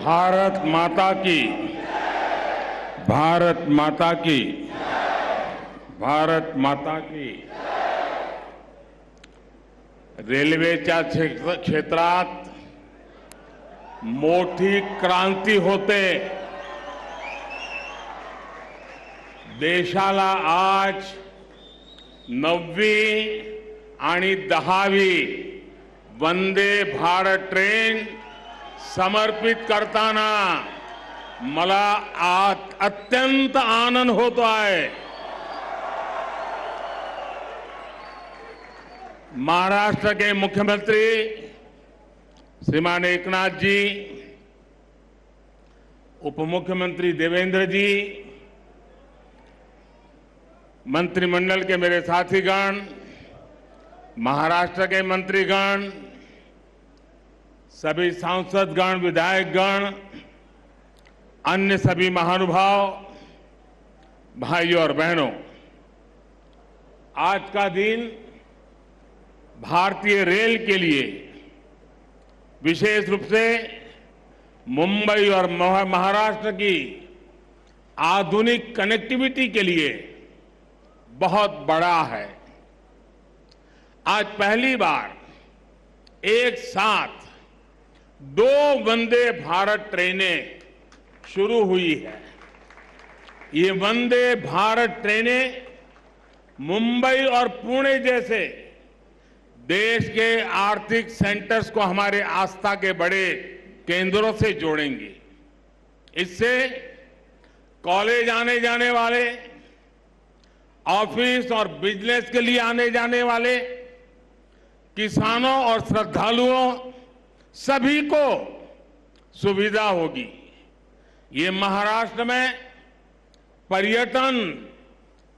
भारत माता की, भारत माता की, भारत माता की. रेल्वेच्या क्षेत्रात मोठी क्रांती होते. देशाला आज 9वी आणि 10वी वंदे भारत ट्रेन समर्पित करताना मला अत्यंत आनंद होतो आहे. महाराष्ट्र के मुख्यमंत्री श्रीमान एकनाथ जी, उप मुख्यमंत्री देवेंद्र जी, मंत्रिमंडल के मेरे साथीगण, महाराष्ट्र के मंत्रीगण, सभी सांसदगण, विधायकगण, अन्य सभी महानुभाव, भाइयों और बहनों, आज का दिन भारतीय रेल के लिए, विशेष रूप से मुंबई और महाराष्ट्र की आधुनिक कनेक्टिविटी के लिए बहुत बड़ा है. आज पहली बार एक साथ 2 वंदे भारत ट्रेनें शुरू हुई है. ये वंदे भारत ट्रेनें मुंबई और पुणे जैसे देश के आर्थिक सेंटर्स को हमारे आस्था के बड़े केंद्रों से जोड़ेंगी. इससे कॉलेज आने जाने वाले, ऑफिस और बिजनेस के लिए आने जाने वाले, किसानों और श्रद्धालुओं सभी को सुविधा होगी. ये महाराष्ट्र में पर्यटन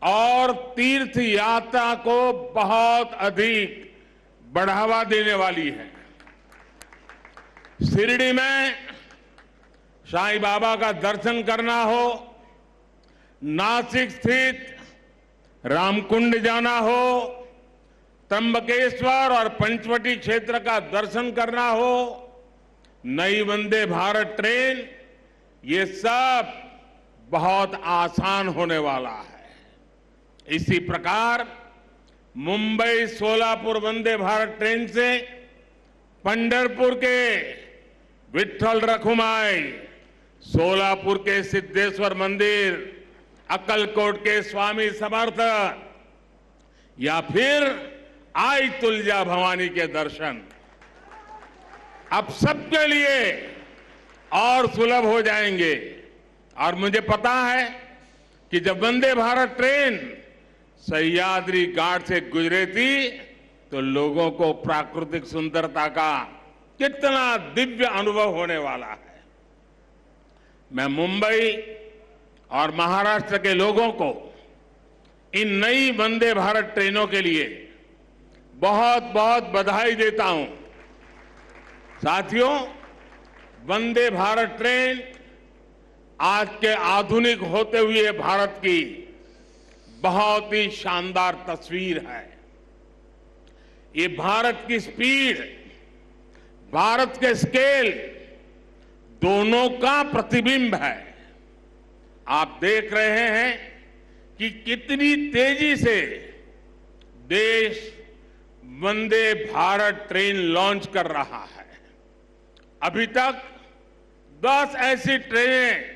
और तीर्थ यात्रा को बहुत अधिक बढ़ावा देने वाली है. शिरडी में साईं बाबा का दर्शन करना हो, नासिक स्थित रामकुंड जाना हो, त्र्यंबकेश्वर और पंचवटी क्षेत्र का दर्शन करना हो, नई वंदे भारत ट्रेन, ये सब बहुत आसान होने वाला है. इसी प्रकार मुंबई सोलापुर वंदे भारत ट्रेन से पंढरपुर के विठ्ठल रखुमाई, सोलापुर के सिद्धेश्वर मंदिर, अक्कलकोट के स्वामी समर्थ या फिर आई तुलजा भवानी के दर्शन अब सबके लिए और सुलभ हो जाएंगे. और मुझे पता है कि जब वंदे भारत ट्रेन सह्याद्री घाट से गुजरे थी तो लोगों को प्राकृतिक सुंदरता का कितना दिव्य अनुभव होने वाला है. मैं मुंबई और महाराष्ट्र के लोगों को इन नई वंदे भारत ट्रेनों के लिए बहुत बहुत बधाई देता हूं. साथियों, वंदे भारत ट्रेन आज के आधुनिक होते हुए भारत की बहुत ही शानदार तस्वीर है. ये भारत की स्पीड, भारत के स्केल दोनों का प्रतिबिंब है. आप देख रहे हैं कि कितनी तेजी से देश वंदे भारत ट्रेन लॉन्च कर रहा है. अभी तक 10 ऐसी ट्रेनें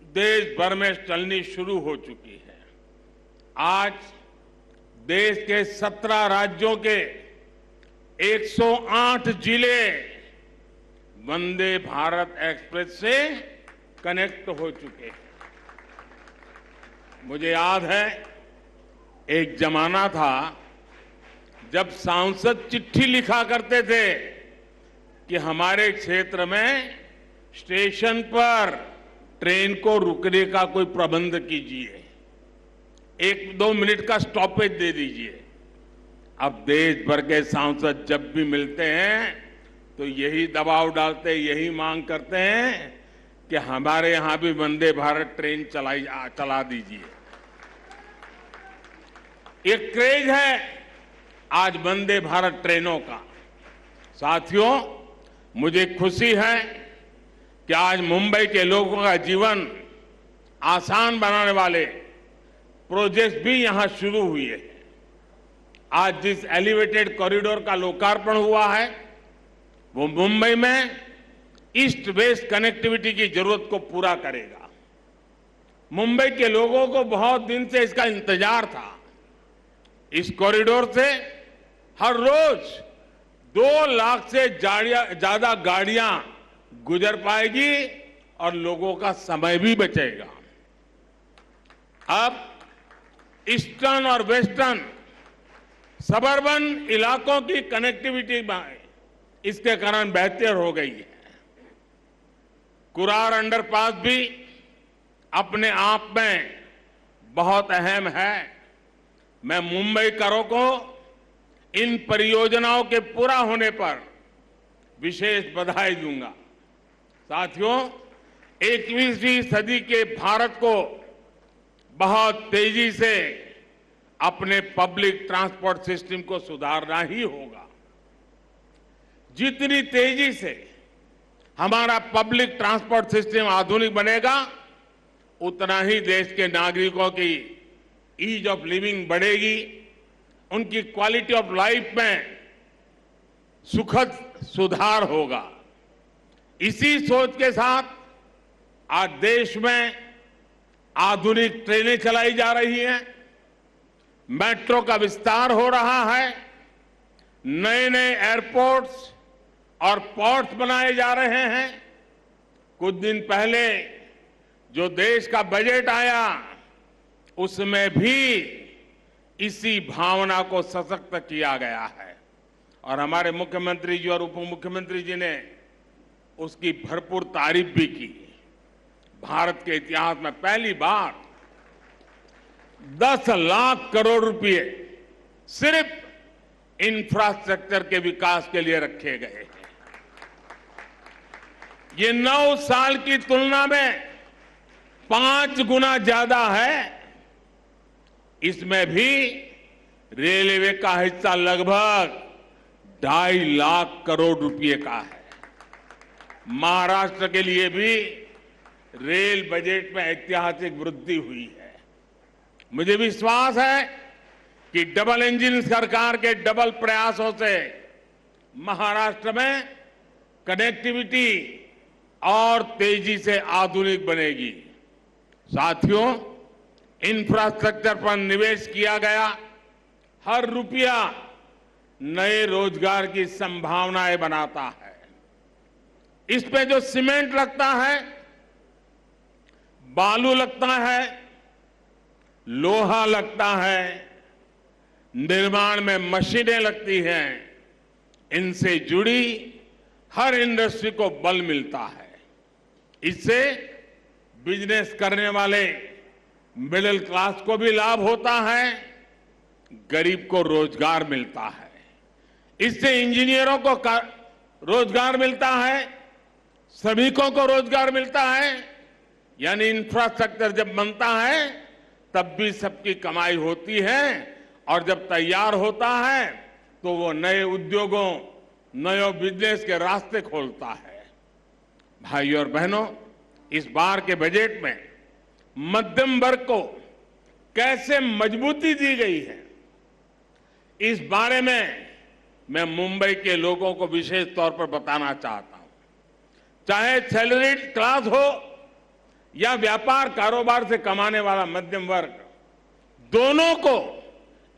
देश भर में चलनी शुरू हो चुकी है. आज देश के 17 राज्यों के 108 जिले वंदे भारत एक्सप्रेस से कनेक्ट हो चुके हैं. मुझे याद है एक जमाना था जब सांसद चिट्ठी लिखा करते थे कि हमारे क्षेत्र में स्टेशन पर ट्रेन को रुकने का कोई प्रबंध कीजिए, 1-2 मिनट का स्टॉपेज दे दीजिए. अब देश भर के सांसद जब भी मिलते हैं तो यही दबाव डालते, यही मांग करते हैं कि हमारे यहां भी वंदे भारत ट्रेन चला दीजिए. एक क्रेज है आज वंदे भारत ट्रेनों का. साथियों, मुझे खुशी है कि आज मुंबई के लोगों का जीवन आसान बनाने वाले प्रोजेक्ट भी यहां शुरू हुए हैं। आज जिस एलिवेटेड कॉरिडोर का लोकार्पण हुआ है वो मुंबई में ईस्ट वेस्ट कनेक्टिविटी की जरूरत को पूरा करेगा। मुंबई के लोगों को बहुत दिन से इसका इंतजार था। इस कॉरिडोर से हर रोज 2 लाख से ज्यादा गाड़ियां गुजर पाएगी और लोगों का समय भी बचेगा। अब ईस्टर्न और वेस्टर्न सबर्बन इलाकों की कनेक्टिविटी इसके कारण बेहतर हो गई है। कुरार अंडरपास भी अपने आप में बहुत अहम है। मैं मुंबईकरों को इन परियोजनाओं के पूरा होने पर विशेष बधाई दूंगा। साथियों, 21वीं सदी के भारत को बहुत तेजी से अपने पब्लिक ट्रांसपोर्ट सिस्टम को सुधारना ही होगा। जितनी तेजी से हमारा पब्लिक ट्रांसपोर्ट सिस्टम आधुनिक बनेगा, उतना ही देश के नागरिकों की ईज ऑफ लिविंग बढ़ेगी, उनकी क्वालिटी ऑफ लाइफ में सुखद सुधार होगा। इसी सोच के साथ आज देश में आधुनिक ट्रेनें चलाई जा रही हैं, मेट्रो का विस्तार हो रहा है, नए नए एयरपोर्ट्स और पोर्ट्स बनाए जा रहे हैं। कुछ दिन पहले जो देश का बजट आया उसमें भी इसी भावना को सशक्त किया गया है और हमारे मुख्यमंत्री जी और उप मुख्यमंत्री जी ने उसकी भरपूर तारीफ भी की। भारत के इतिहास में पहली बार 10 लाख करोड़ रुपए सिर्फ इंफ्रास्ट्रक्चर के विकास के लिए रखे गए हैं। ये 9 साल की तुलना में 5 गुना ज्यादा है। इसमें भी रेलवे का हिस्सा लगभग 2.5 लाख करोड़ रुपए का है। महाराष्ट्र के लिए भी रेल बजट में ऐतिहासिक वृद्धि हुई है। मुझे विश्वास है कि डबल इंजन सरकार के डबल प्रयासों से महाराष्ट्र में कनेक्टिविटी और तेजी से आधुनिक बनेगी। साथियों, इंफ्रास्ट्रक्चर पर निवेश किया गया हर रुपया नए रोजगार की संभावनाएं बनाता है। इसमें जो सीमेंट लगता है, बालू लगता है, लोहा लगता है, निर्माण में मशीनें लगती हैं, इनसे जुड़ी हर इंडस्ट्री को बल मिलता है। इससे बिजनेस करने वाले मिडिल क्लास को भी लाभ होता है, गरीब को रोजगार मिलता है। इससे इंजीनियरों को रोजगार मिलता है, श्रमिकों को रोजगार मिलता है। यानी इंफ्रास्ट्रक्चर जब बनता है तब भी सबकी कमाई होती है और जब तैयार होता है तो वो नए उद्योगों, नए बिजनेस के रास्ते खोलता है। भाइयों और बहनों, इस बार के बजट में मध्यम वर्ग को कैसे मजबूती दी गई है, इस बारे में मैं मुंबई के लोगों को विशेष तौर पर बताना चाहता हूं। चाहे सैलरीड क्लास हो या व्यापार कारोबार से कमाने वाला मध्यम वर्ग, दोनों को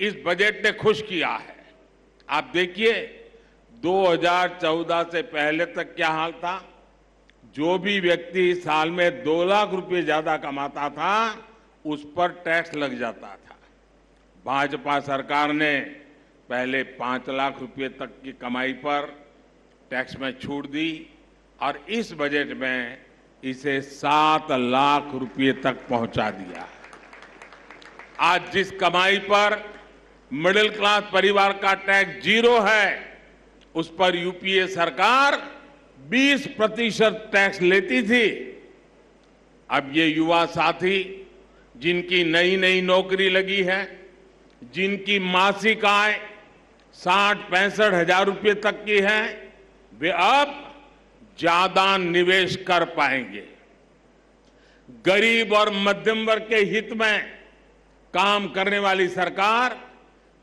इस बजट ने खुश किया है। आप देखिए 2014 से पहले तक क्या हाल था। जो भी व्यक्ति साल में 2 लाख रुपए ज्यादा कमाता था उस पर टैक्स लग जाता था। भाजपा सरकार ने पहले 5 लाख रुपए तक की कमाई पर टैक्स में छूट दी और इस बजट में इसे 7 लाख रुपए तक पहुंचा दिया। आज जिस कमाई पर मिडिल क्लास परिवार का टैक्स 0 है, उस पर यूपीए सरकार 20% टैक्स लेती थी। अब ये युवा साथी जिनकी नई नई नौकरी लगी है, जिनकी मासिक आय 60-65 हजार रुपये तक की है, वे अब ज्यादा निवेश कर पाएंगे। गरीब और मध्यम वर्ग के हित में काम करने वाली सरकार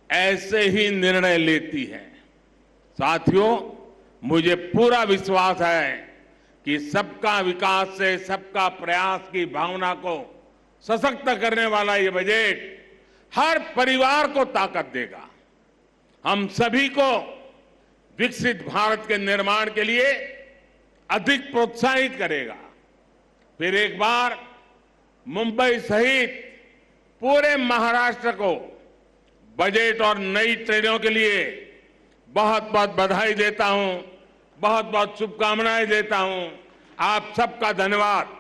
ऐसे ही निर्णय लेती है। साथियों, मुझे पूरा विश्वास है कि सबका विकास से सबका प्रयास की भावना को सशक्त करने वाला ये बजट हर परिवार को ताकत देगा, हम सभी को विकसित भारत के निर्माण के लिए अधिक प्रोत्साहित करेगा। फिर एक बार मुंबई सहित पूरे महाराष्ट्र को बजट और नई ट्रेनों के लिए बहुत बहुत बधाई देता हूं, बहुत बहुत शुभकामनाएं देता हूं। आप सबका धन्यवाद।